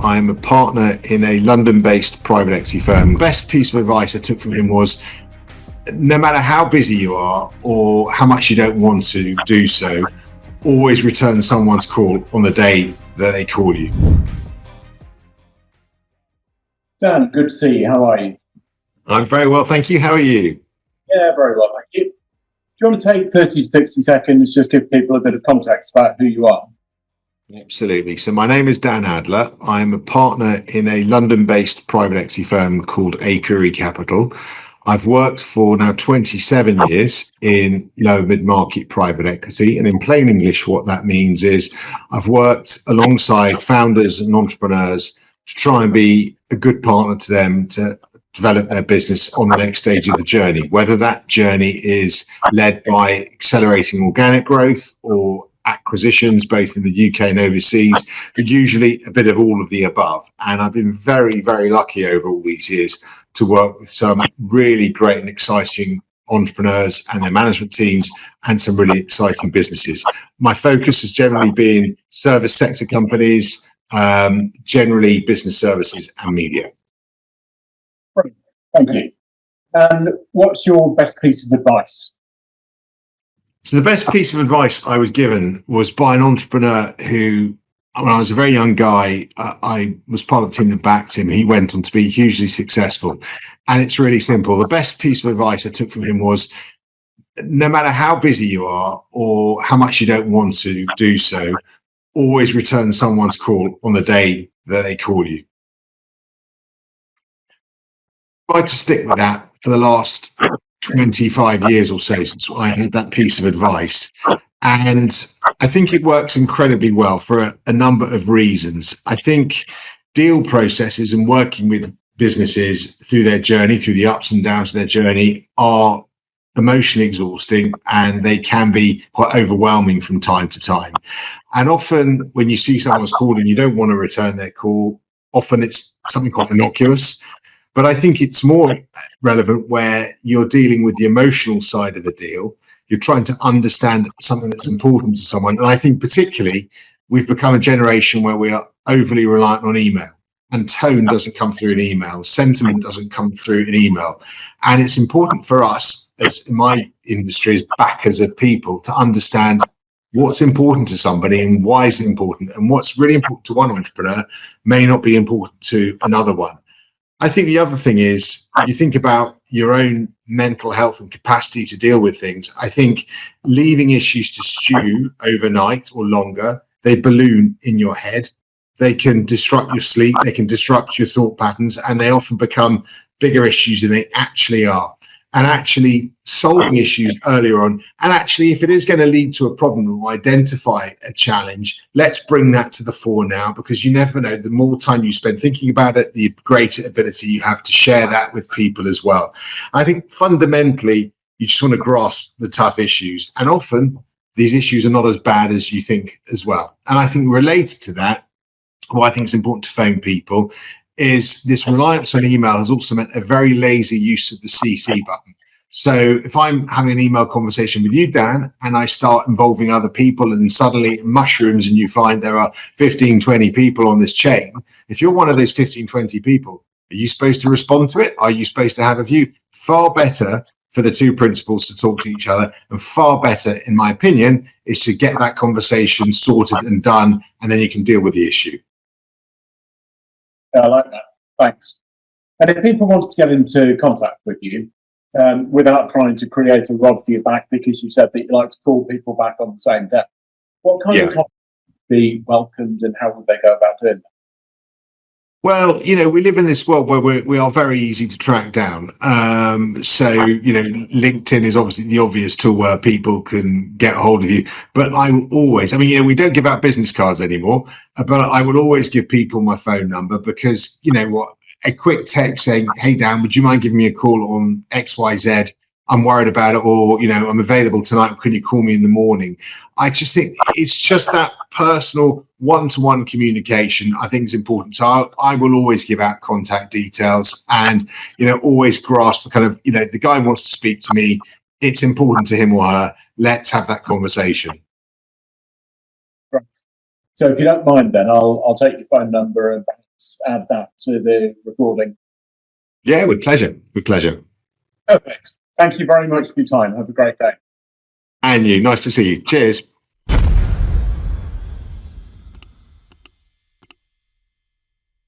I'm a partner in a London-based private equity firm. The best piece of advice I took from him was, no matter how busy you are or how much you don't want to do so, always return someone's call on the day that they call you. Dan, good to see you. How are you? I'm very well, thank you. How are you? Yeah, very well, thank you. Do you want to take 30 to 60 seconds, just give people a bit of context about who you are? Absolutely. So my name is Dan Adler. I'm a partner in a London-based private equity firm called Apiary Capital. I've worked for now 27 years in low mid-market private equity. And in plain English, what that means is I've worked alongside founders and entrepreneurs to try and be a good partner to them to develop their business on the next stage of the journey, whether that journey is led by accelerating organic growth or acquisitions, both in the UK and overseas, but usually a bit of all of the above. And I've been very, very lucky over all these years to work with some really great and exciting entrepreneurs and their management teams and some really exciting businesses. My focus has generally been service sector companies, generally business services and media. Brilliant. Thank you. And what's your best piece of advice? So the best piece of advice I was given was by an entrepreneur who, when I was a very young guy, I was part of the team that backed him. He went on to be hugely successful. And it's really simple. The best piece of advice I took from him was, no matter how busy you are or how much you don't want to do so, always return someone's call on the day that they call you. I tried to stick with that for the last 25 years or so since I had that piece of advice. And I think it works incredibly well for a number of reasons. I think deal processes and working with businesses through their journey, through the ups and downs of their journey, are emotionally exhausting and they can be quite overwhelming from time to time. And often when you see someone's call and you don't want to return their call, often it's something quite innocuous. But I think it's more relevant where you're dealing with the emotional side of a deal. You're trying to understand something that's important to someone. And I think particularly we've become a generation where we are overly reliant on email, and tone doesn't come through an email. Sentiment doesn't come through an email. And it's important for us, as in my industry, as backers of people, to understand what's important to somebody and why is it important. And what's really important to one entrepreneur may not be important to another one. I think the other thing is, you think about your own mental health and capacity to deal with things. I think leaving issues to stew overnight or longer, they balloon in your head. They can disrupt your sleep. They can disrupt your thought patterns, and they often become bigger issues than they actually are. And actually solving issues earlier on, and actually if it is going to lead to a problem or identify a challenge, let's bring that to the fore now, because you never know, the more time you spend thinking about it, the greater ability you have to share that with people as well. I think fundamentally you just want to grasp the tough issues, and often these issues are not as bad as you think as well. And I think related to that, what I think is important to phone people is this reliance on email has also meant a very lazy use of the CC button. So if I'm having an email conversation with you, Dan, and I start involving other people and suddenly it mushrooms and you find there are 15, 20 people on this chain, if you're one of those 15, 20 people, are you supposed to respond to it? Are you supposed to have a view? Far better for the two principals to talk to each other, and far better, in my opinion, is to get that conversation sorted and done, and then you can deal with the issue. Yeah, I like that. Thanks. And if people want to get into contact with you, without trying to create a rod for your back, because you said that you like to call people back on the same day, what kind of contact would be welcomed and how would they go about doing that? Well, we live in this world where we are very easy to track down. So, LinkedIn is obviously the obvious tool where people can get a hold of you. But I will always, we don't give out business cards anymore, but I will always give people my phone number because, a quick text saying, hey, Dan, would you mind giving me a call on XYZ? I'm worried about it, or, I'm available tonight. Can you call me in the morning? I just think it's just that personal one-to-one communication I think is important. So I will always give out contact details and, always grasp the kind of, the guy wants to speak to me. It's important to him or her. Let's have that conversation. Right. So if you don't mind, then I'll take your phone number and perhaps add that to the recording. Yeah, with pleasure. With pleasure. Perfect. Thank you very much for your time. Have a great day. And you. Nice to see you. Cheers.